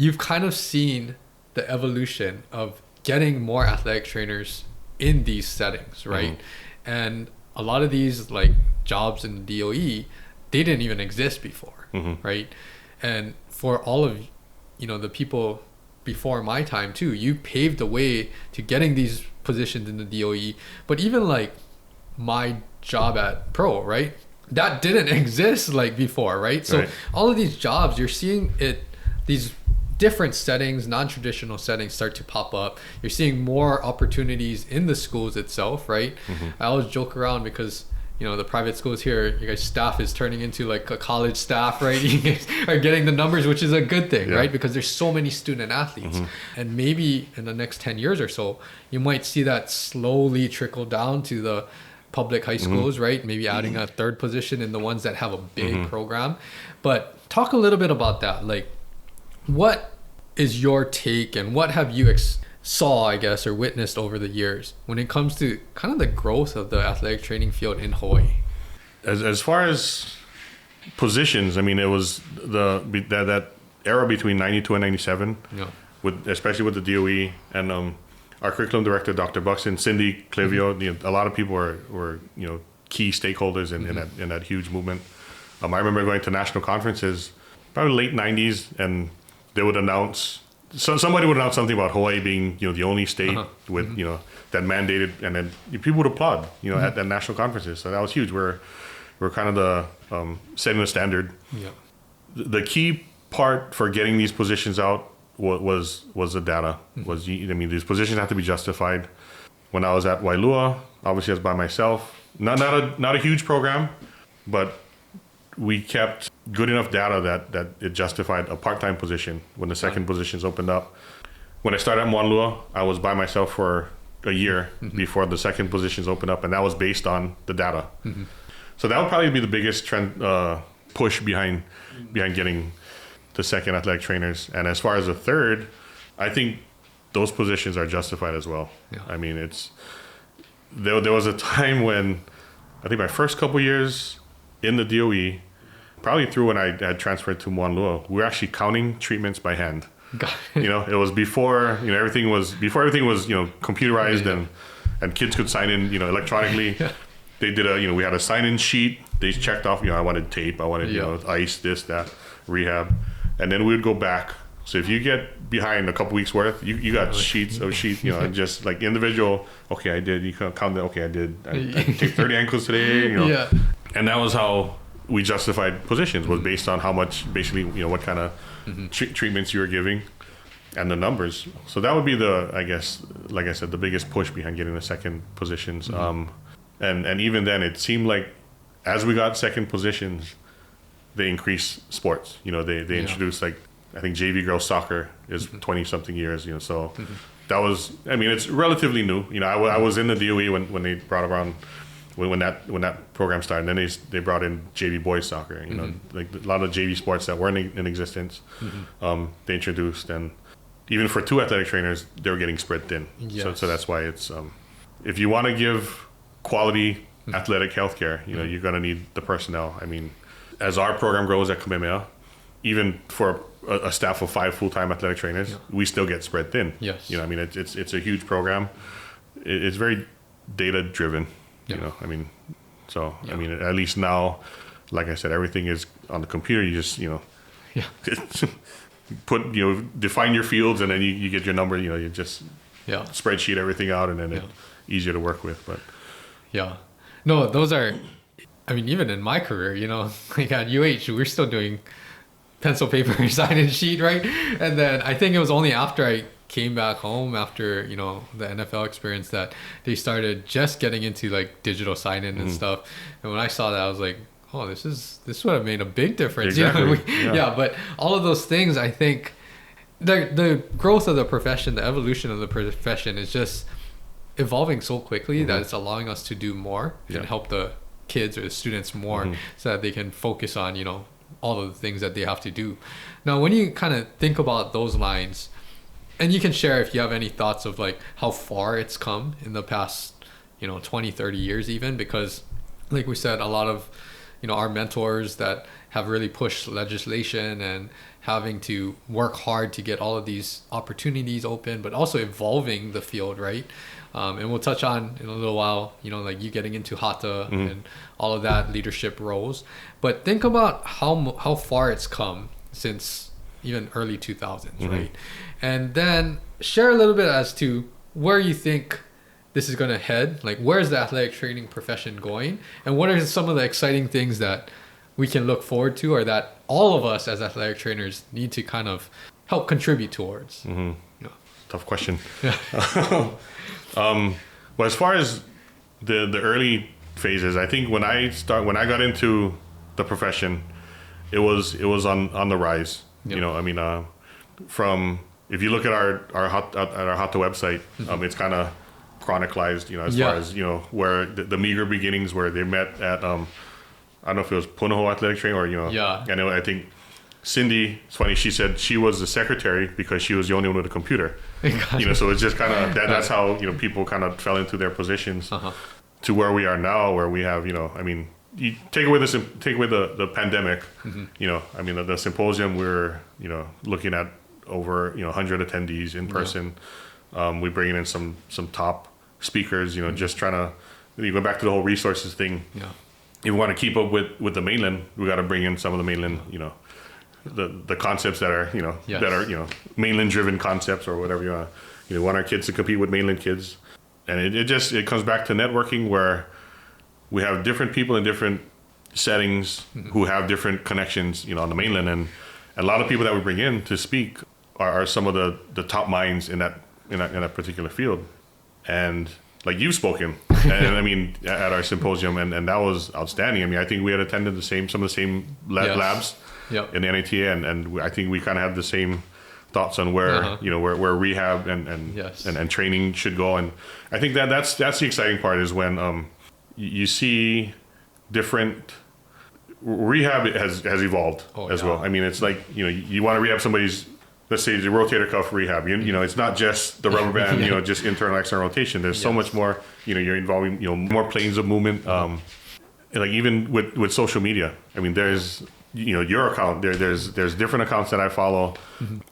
you've kind of seen the evolution of getting more athletic trainers in these settings, right? And a lot of these like jobs in the DOE, they didn't even exist before, right? And for all of, the people before my time too, you paved the way to getting these positions in the DOE. But even like my job at Pro, right? That didn't exist like before, right? So all of these jobs, you're seeing these different settings, non-traditional settings start to pop up. You're seeing more opportunities in the schools itself, right? I always joke around because the private schools here, you guys staff is turning into like a college staff, right? You guys are getting the numbers, which is a good thing, right? Because there's so many student athletes. And maybe in the next 10 years or so, you might see that slowly trickle down to the public high schools, right? Maybe adding a third position in the ones that have a big program. But talk a little bit about that. Like, what is your take and what have you saw, I guess, or witnessed over the years when it comes to kind of the growth of the athletic training field in Hawaii? As far as positions, I mean, it was that era between 92 and 97, especially with the DOE and our curriculum director, Dr. Buxton, Cindy Clivio, a lot of people were key stakeholders in that huge movement. I remember going to national conferences, probably late 90s, and they would announce, somebody would announce something about Hawaii being, the only state with, that mandated, and then people would applaud, at national conferences. So that was huge. We're kind of the setting the standard. Yeah. The key part for getting these positions out was the data. These positions have to be justified. When I was at Wailua, obviously I was by myself. Not a huge program, but we kept good enough data that it justified a part-time position when the second positions opened up. When I started at Moanalua, I was by myself for a year before the second positions opened up, and that was based on the data. So that would probably be the biggest trend push behind getting the second athletic trainers. And as far as the third, I think those positions are justified as well. Yeah. I mean, there was a time when I think my first couple years in the DOE, probably through when I had transferred to Moanalua, we were actually counting treatments by hand. It was before everything was computerized and kids could sign in electronically. They did we had a sign-in sheet. They checked off I wanted tape, I wanted ice, this, that, rehab, and then we would go back. So if you get behind a couple weeks worth, you got sheets, just like individual. Okay, I did. You can count that. Okay, I did. I take 30 ankles today. And that was how we justified positions, was based on how much, basically, what kind of treatments you were giving and the numbers. So that would be I guess, like I said, the biggest push behind getting the second positions. And even then, it seemed like as we got second positions, they increased sports. They introduced, like, I think JV girls soccer is 20 something years, so that was, it's relatively new. I was in the DOE when they brought around, when that program started, and then they brought in JV boys soccer, like a lot of JV sports that weren't in existence, they introduced. And even for two athletic trainers, they were getting spread thin. Yes. So that's why it's, if you want to give quality athletic healthcare, you're going to need the personnel. As our program grows at Kamehameha, even for a staff of 5 full-time athletic trainers, we still get spread thin. Yes. It's a huge program. It's very data-driven. At least now, like I said, everything is on the computer. You just put define your fields, and then you get your number. You just spreadsheet everything out, and then it's easier to work with. But no, those are. Even in my career, like at UH, we're still doing pencil, paper, sign-in sheet, right? And then I think it was only after I came back home after the NFL experience that they started just getting into like digital sign-in and stuff. And when I saw that, I was like, oh, this would have made a big difference. Exactly. But all of those things, I think the growth of the profession, the evolution of the profession is just evolving so quickly that it's allowing us to do more and help the kids or the students more so that they can focus on all of the things that they have to do. Now, when you kind of think about those lines, and you can share if you have any thoughts of like how far it's come in the past 20-30 years even, because like we said, a lot of our mentors that have really pushed legislation and having to work hard to get all of these opportunities open, but also evolving the field, right? And we'll touch on in a little while, you know, like you getting into Hatha and all of that leadership roles. But think about how far it's come since even early 2000s, right? And then share a little bit as to where you think this is going to head. Like, where's the athletic training profession going? And what are some of the exciting things that we can look forward to, or that all of us as athletic trainers need to kind of help contribute towards? Yeah. Tough question. Well, as far as the early phases, I think when I got into the profession, it was on the rise. Yep. You know, I mean, from, if you look at our Hatha website, it's kind of chronicalized, you know, as far as, you know, where the meager beginnings, where they met at I don't know if it was Punahou Athletic Training or, you know, I think Cindy, it's funny, she said she was the secretary because she was the only one with a computer. You know, so it's just kind of that's how, you know, people kind of fell into their positions to where we are now, where we have, you know, I mean, you take away the pandemic, you know, I mean, the symposium, we're, you know, looking at over, you know, 100 attendees in person. We bring in some top speakers, you know, just trying to, you go back to the whole resources thing. If we want to keep up with the mainland, we got to bring in some of the mainland, you know, the concepts that are, you know, that are, you know, mainland driven concepts or whatever you want our kids to compete with mainland kids. And it comes back to networking, where we have different people in different settings who have different connections, you know, on the mainland. And a lot of people that we bring in to speak are some of the top minds in that particular field. And like you've spoken, and I mean, at our symposium, and that was outstanding. I mean, I think we had attended some of the same labs in the NATA, and I think we kind of have the same thoughts on where you know where rehab and training should go. And I think that's the exciting part, is when you see different rehab has evolved as well. I mean, it's like, you know, you want to rehab somebody's, let's say, the rotator cuff rehab. You know, it's not just the rubber band, you know, just internal, external rotation. There's so much more, you know, you're involving, you know, more planes of movement. Like even with social media, I mean, there's, you know, your account, there's different accounts that I follow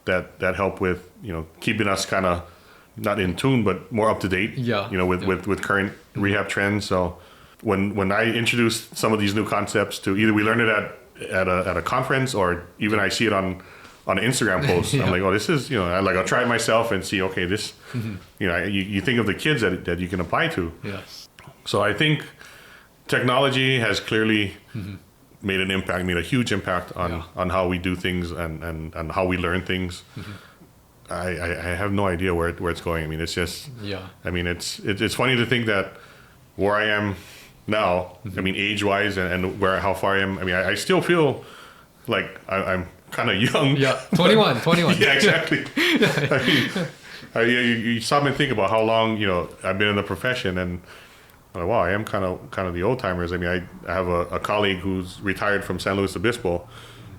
that help with, you know, keeping us kind of not in tune, but more up to date, you know, with current rehab trends. So when I introduce some of these new concepts to, either we learn it at a conference, or even I see it on an Instagram post, I'm like, oh, this is, you know, I'll try it myself and see, okay, this, you know, you think of the kids that you can apply to. So I think technology has clearly made a huge impact on how we do things and how we learn things. I have no idea where it's going. I mean, it's just, I mean, it's funny to think that where I am now, I mean, age-wise and how far I am, I mean, I still feel like I'm kind of young. 21. Yeah, exactly. I mean, you stop and think about how long, you know, I've been in the profession, and I'm like, wow, I am kind of the old timers. I mean, I have a colleague who's retired from San Luis Obispo,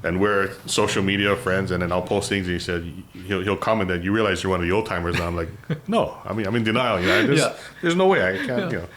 and we're social media friends, and then I'll post things, and he said he'll comment that you realize you're one of the old timers, and I'm like, no, I mean, I'm in denial. You know, there's no way I can't. You know,